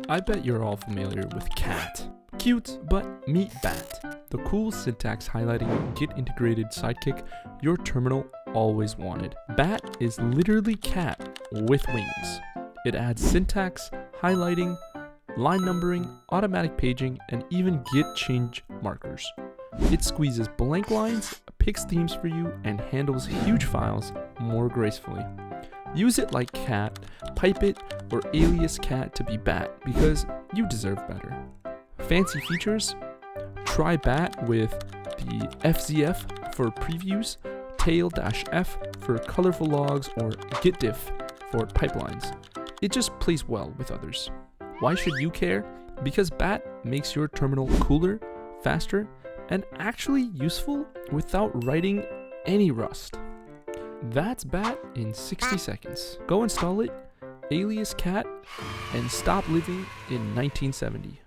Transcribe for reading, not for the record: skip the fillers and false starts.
I bet you're all familiar with cat. Cute, but meet bat. The cool syntax highlighting Git integrated sidekick your terminal always wanted. Bat is literally cat with wings. It adds syntax, highlighting, line numbering, automatic paging, and even Git change markers. It squeezes blank lines, picks themes for you, and handles huge files more gracefully. Use it like cat, pipe it, or alias cat to be bat because you deserve better. Fancy features? Try bat with the FZF for previews, tail-f for colorful logs, or git diff for pipelines. It just plays well with others. Why should you care? Because bat makes your terminal cooler, faster, and actually useful without writing any Rust. That's bat in 60 seconds. Go install it, alias cat, and stop living in 1970.